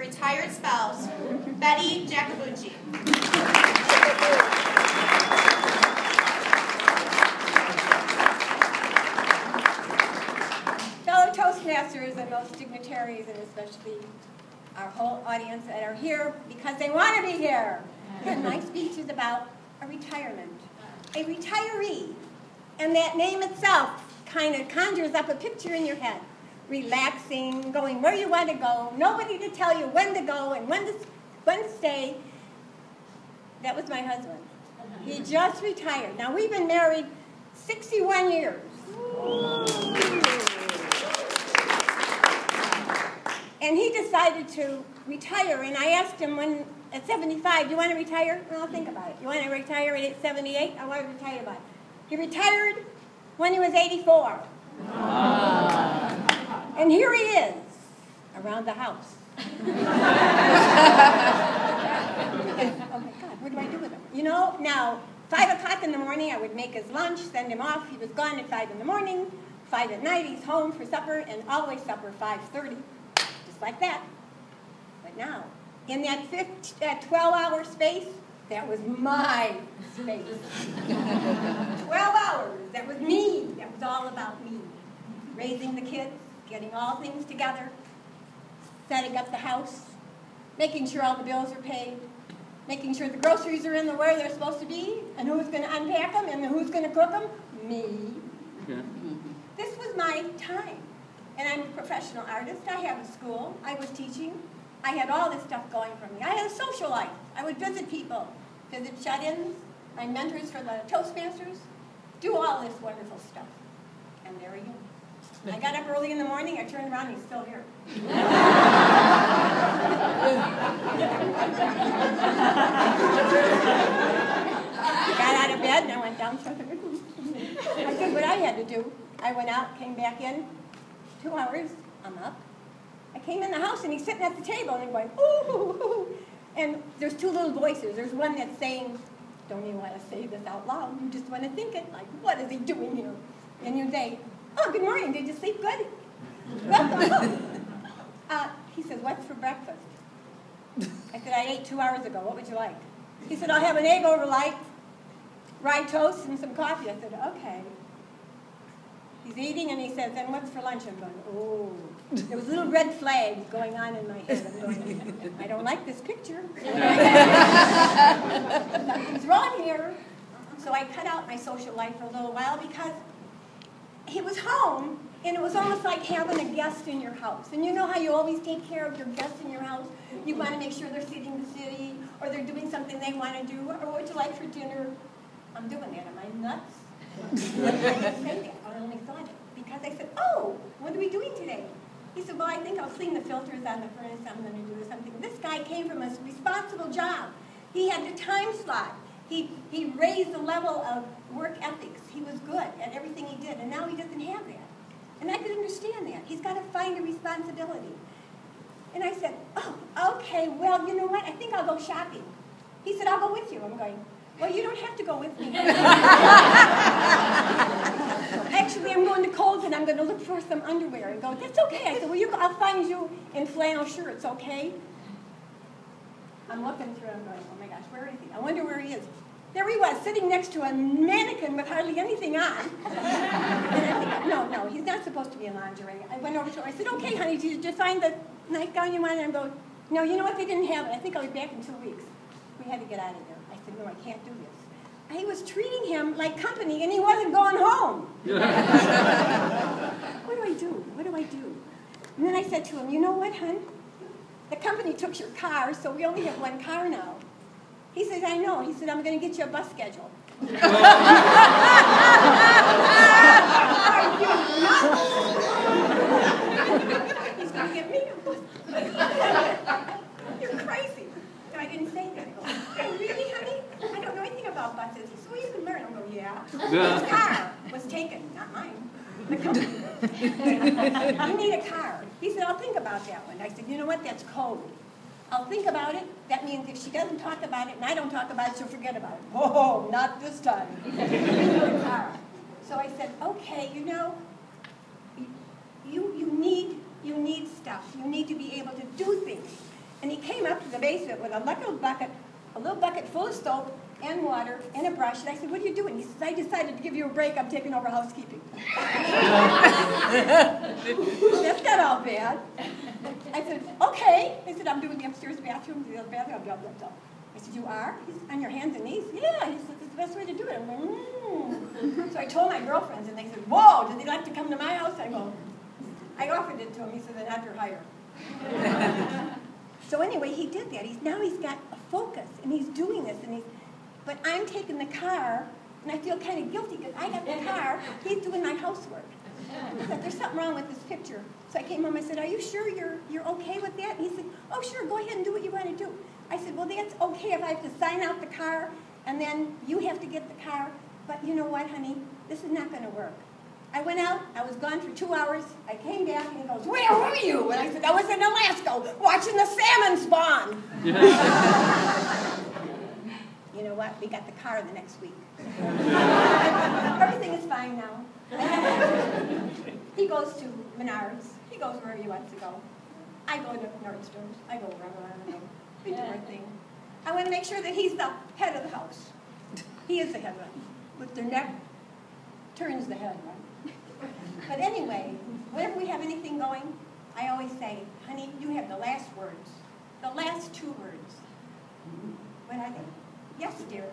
retired spouse, Betty Jacobucci. Fellow Toastmasters and most dignitaries, and especially our whole audience that are here because they want to be here. And my speech is about a retirement, a retiree. And that name itself kind of conjures up a picture in your head. Relaxing, going where you want to go, nobody to tell you when to go and when to stay. That was my husband. He just retired. Now, we've been married 61 years. And he decided to retire, and I asked him when, at 75, do you want to retire? Well, I'll think about it. You want to retire at 78? I want to retire by it. He retired when he was 84. And here he is, around the house. Oh my God, what do I do with him? You know, now, 5 o'clock in the morning, I would make his lunch, send him off. He was gone at 5 in the morning. 5 at night, he's home for supper, and always supper 5:30, just like that. But now, in that 12-hour space, that was my space. 12 hours, that was me. That was all about me. Raising the kids, getting all things together, setting up the house, making sure all the bills are paid, making sure the groceries are in the where they're supposed to be, and who's going to unpack them, and who's going to cook them? Me. Okay. This was my time. And I'm a professional artist. I have a school. I was teaching. I had all this stuff going for me. I had a social life. I would visit people, visit shut-ins, my mentors for the Toastmasters, do all this wonderful stuff. And there he is. I got up early in the morning, I turned around, and he's still here. I got out of bed and I went downstairs. I did what I had to do. I went out, came back in, 2 hours, I'm up. I came in the house and he's sitting at the table and I'm going, ooh, ooh, ooh. And there's 2 little voices. There's one that's saying, don't even want to say this out loud, you just want to think it, like, what is he doing here? And you say, oh, good morning, did you sleep good? Welcome. He says, what's for breakfast? I said, I ate 2 hours ago, what would you like? He said, I'll have an egg over light, rye toast, and some coffee. I said, okay. He's eating and he says, and what's for lunch? I'm going, oh. There was little red flags going on in my head. I'm going, I don't like this picture. Something's wrong here. So I cut out my social life for a little while because he was home, and it was almost like having a guest in your house. And you know how you always take care of your guests in your house? You want to make sure they're seeing the city, or they're doing something they want to do, or what would you like for dinner? I'm doing that. Am I nuts? I didn't say that. I only thought it. Because I said, oh, what are we doing today? He said, well, I think I'll clean the filters on the furnace. I'm going to do something. This guy came from a responsible job. He had the time slot. He raised the level of work ethics. He was good at everything he did, and now he doesn't have that. And I could understand that. He's got to find a responsibility. And I said, oh, okay, well, you know what? I think I'll go shopping. He said, I'll go with you. I'm going, well, you don't have to go with me. Actually, I'm going to Kohl's, and I'm going to look for some underwear. And go, that's okay. I said, well, I'll find you in flannel shirts, okay? I'm looking through, I'm going, oh my gosh, where is he? I wonder where he is. There he was, sitting next to a mannequin with hardly anything on. And I think, no, he's not supposed to be in lingerie. I went over to her, I said, okay, honey, did you find the nightgown you wanted? And I'm going, no, you know what, they didn't have it. I think I'll be back in 2 weeks. We had to get out of there. I said, no, I can't do this. I was treating him like company, and he wasn't going home. What do I do? What do I do? And then I said to him, you know what, hon? The company took your car, so we only have 1 car now. He says, I know. He said, I'm going to get you a bus schedule. Are you nuts? He's going to get me a bus schedule. You're crazy. No, I didn't say that. I go, really, honey? I don't know anything about buses. He said, well, you can learn. I'm going, yeah. His car was taken, not mine. The company was. You need a car. He said, I'll think about that one. I said, you know what? That's code. I'll think about it. That means if she doesn't talk about it and I don't talk about it, she'll forget about it. Oh, not this time. So I said, okay, you know, you need stuff. You need to be able to do things. And he came up to the basement with a little bucket full of soap and water and a brush. And I said, what are you doing? He says, I decided to give you a break. I'm taking over housekeeping. That's not all bad. I said, okay. I said, I'm doing the upstairs bathroom, the other bathroom, blah, blah, blah. I said, you are? He said, on your hands and knees? Yeah. He said, it's the best way to do it. I'm like, So I told my girlfriends, and they said, whoa, does he like to come to my house? I offered it to him. He said, then after hire. So anyway, he did that. Now he's got a focus, and he's doing this, but I'm taking the car, and I feel kind of guilty because I got the car. He's doing my housework. I said, there's something wrong with this picture. So I came home. I said, are you sure you're okay with that? And he said, oh, sure, go ahead and do what you want to do. I said, well, that's okay if I have to sign out the car, and then you have to get the car. But you know what, honey? This is not going to work. I went out. I was gone for 2 hours. I came back, and he goes, where were you? And I said, I was in Alaska watching the salmon spawn. You know what? We got the car the next week. Everything is fine now. He goes to Menards. He goes wherever he wants to go. I go to Nordstrom's. I go wherever I want to go. We do our thing. I want to make sure that he's the head of the house. He is the head, right? With their neck turns the head, right? But anyway, whenever we have anything going, I always say, honey, you have the last words. The last 2 words. What are they? Yes, dear.